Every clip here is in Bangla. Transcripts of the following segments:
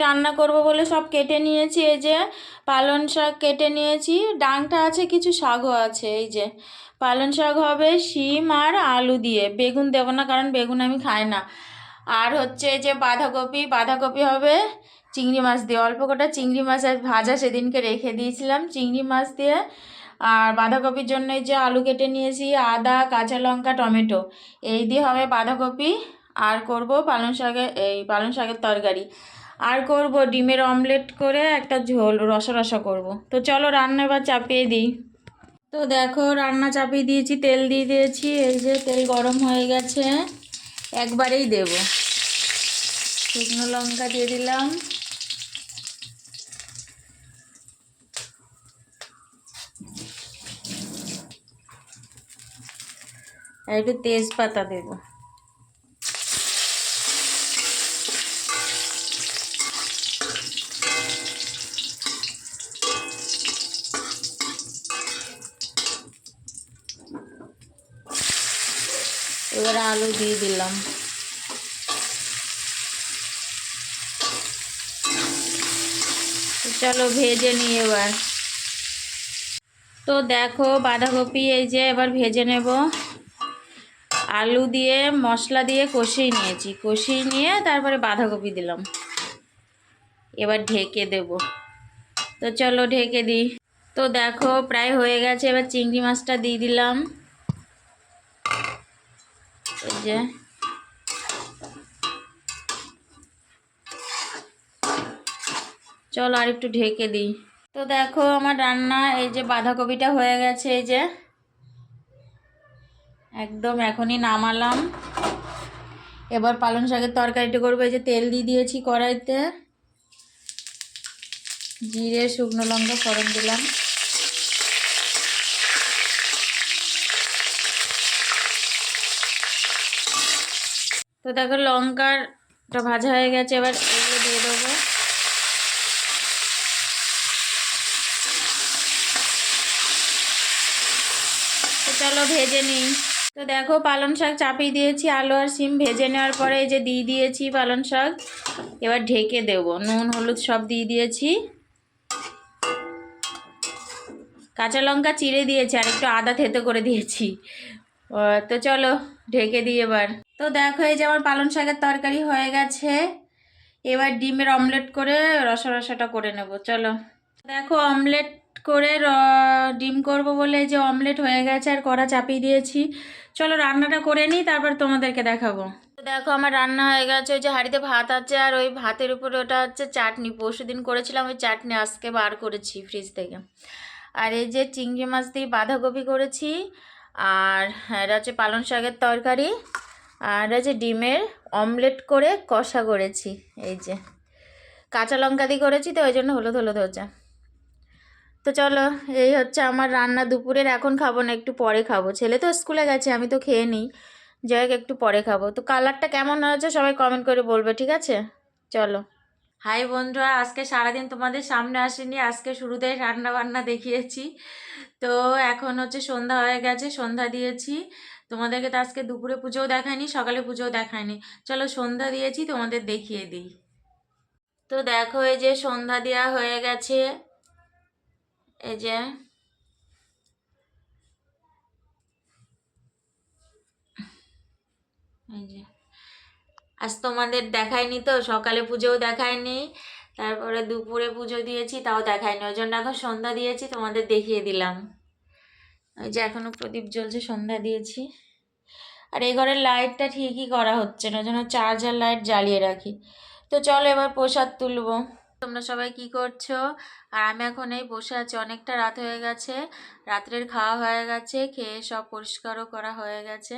রান্না করব বলে সব কেটে নিয়েছি। এই যে পালং শাক কেটে নিয়েছি, ডাংটা আছে, কিছু শাকও আছে। এই যে পালং শাক হবে শিম আর আলু দিয়ে, বেগুন দেবো না কারণ বেগুন আমি খাই না। আর হচ্ছে এই যে বাঁধাকপি হবে চিংড়ি মাছ দিয়ে, অল্প কটা চিংড়ি মাছ আর ভাজা সেদিনকে রেখে দিয়েছিলাম চিংড়ি মাছ দিয়ে। আর বাঁধাকপির জন্য এই যে আলু কেটে নিয়েছি, আদা, কাঁচা লঙ্কা, টমেটো, এই দিয়ে হবে বাঁধাকপি। আর করব পালং শাকের তরকারি, আর করব ডিমের অমলেট করে একটা ঝোল রসা রসা করব। তো চলো রান্না এবার চাপিয়ে দিই। তো দেখো রান্না চাপিয়ে দিয়েছি, তেল দিয়ে দিয়েছি। এই যে তেল গরম হয়ে গেছে, একবারেই দেব। শুকনো লঙ্কা দিয়ে দিলাম, আর একটু তেজপাতা দেব। এবার আলু দিয়ে দিলাম। চলো ভেজে নিই এবার। তো দেখো বাঁধাকপি এই যে এবার ভেজে নেব। আলু দিয়ে মশলা দিয়ে কষিয়ে নিয়েছি, কষিয়ে নিয়ে তারপরে বাঁধাকপি দিলাম। এবার ঢেকে দেব। তো চলো ঢেকে দিই। তো দেখো প্রায় হয়ে গেছে, এবার চিংড়ি মাছটা দিয়ে দিলাম। এই যে চলো আর একটু ঢেকে দিই। তো দেখো আমার রান্না এই যে বাঁধাকপিটা হয়ে গেছে, এই যে একদম এখনই নামালাম। এবার পালং শাকের তরকারিটা করবো। এই যে তেল দিয়ে দিয়েছি কড়াইতে, জিরে শুকনো লঙ্কা ফোড়ন দিলাম। তো দেখো লঙ্কাটা ভাজা হয়ে গেছে, এবার এগুলো দিয়ে দেবো। তো চলো ভেজে নিই। তো দেখো পালং শাক চাপিয়ে দিয়েছি, আলু আর শিম ভেজে নেওয়ার পরে এই যে দিয়ে দিয়েছি পালং শাক। এবার ঢেকে দেব, নুন হলুদ সব দিয়ে দিয়েছি। কাঁচা লঙ্কা চিড়ে দিয়েছি আর একটু আদা থেতো করে দিয়েছি। তো চলো ঢেকে দিই এবার। তো দেখো এই যে আমার পালং শাকের তরকারি হয়ে গেছে। এবার ডিমের অমলেট করে রসা রসাটা করে নেব। চলো দেখো অমলেট করে ডিম করব বলে যে অমলেট হয়ে গেছে আর কড়া চাপিয়ে দিয়েছি। চলো রান্নাটা করে নিই, তারপর তোমাদেরকে দেখাবো। তো দেখো আমার রান্না হয়ে গেছে। ওই যে হাঁড়িতে ভাত আছে আর ওই ভাতের উপরে ওটা হচ্ছে চাটনি, পরশুদিন করেছিলাম ওই চাটনি, আজকে বার করেছি ফ্রিজ থেকে। আর এই যে চিংড়ি মাছ দিয়ে বাঁধাকপি করেছি, আর এটা হচ্ছে পালং শাকের তরকারি, আর এটা হচ্ছে ডিমের অমলেট করে কষা করেছি। এই যে কাঁচা লঙ্কা দিয়ে করেছি তো ওই জন্য হলুদ হলুদ হচ্ছে। তো চলো এই হচ্ছে আমার রান্না দুপুরের। এখন খাবো না, একটু পরে খাবো, ছেলে তো স্কুলে গেছে, আমি তো খেয়ে নিই। যাই হোক একটু পরে খাবো। তো কালারটা কেমন হয়েছে সবাই কমেন্ট করে বলবে, ঠিক আছে? চলো। হাই বন্ধুরা, আজকে সারাদিন তোমাদের সামনে আসিনি, আজকে শুরুতেই রান্না বান্না দেখিয়েছি। তো এখন হচ্ছে সন্ধ্যা হয়ে গেছে, সন্ধ্যা দিয়েছি। তোমাদেরকে তো আজকে দুপুরে পুজোও দেখায়নি, সকালে পুজোও দেখায়নি। চলো সন্ধ্যা দিয়েছি তোমাদের দেখিয়ে দিই। তো দেখো এই যে সন্ধ্যা দেওয়া হয়ে গেছে। এই যে এই যে আজ তোমাদের দেখায়নি, তো সকালে পুজোও দেখায়নি, তারপরে দুপুরে পুজো দিয়েছি তাও দেখায়নি, ওই জন্য এখন সন্ধ্যা দিয়েছি তোমাদের দেখিয়ে দিলাম। ওই যে এখনো প্রদীপ জ্বলছে, সন্ধ্যা দিয়েছি। আর এই ঘরের লাইটটা ঠিকই করা হচ্ছে না, যেন চার্জার লাইট জ্বালিয়ে রাখি। তো চলো এবার প্রসাদ তুলবো। তোমরা সবাই কি করছো? আর আমি এখন এই বসে আছি, অনেকটা রাত হয়ে গেছে, রাত্রের খাওয়া হয়ে গেছে, খেয়ে সব পরিষ্কারও করা হয়ে গেছে।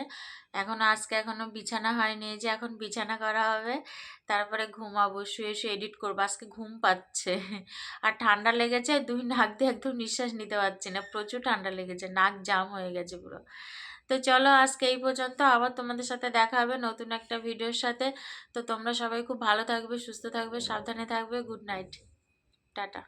আজকে এখনো বিছানা হয়নি, যে এখন বিছানা করা হবে, তারপরে ঘুমাবো, শুয়ে শুয়ে এডিট করবো। আজকে ঘুম পাচ্ছে আর ঠান্ডা লেগেছে, দুই নাক দিয়ে একদম নিঃশ্বাস নিতে পারছি না, প্রচুর ঠান্ডা লেগেছে, নাক জাম হয়ে গেছে পুরো। তো চলো আজকে এই পর্যন্ত, আবার তোমাদের সাথে দেখা হবে নতুন একটা ভিডিওর সাথে। তো তোমরা সবাই খুব ভালো থাকবে, সুস্থ থাকবে, সাবধানে থাকবে। Good night, tata.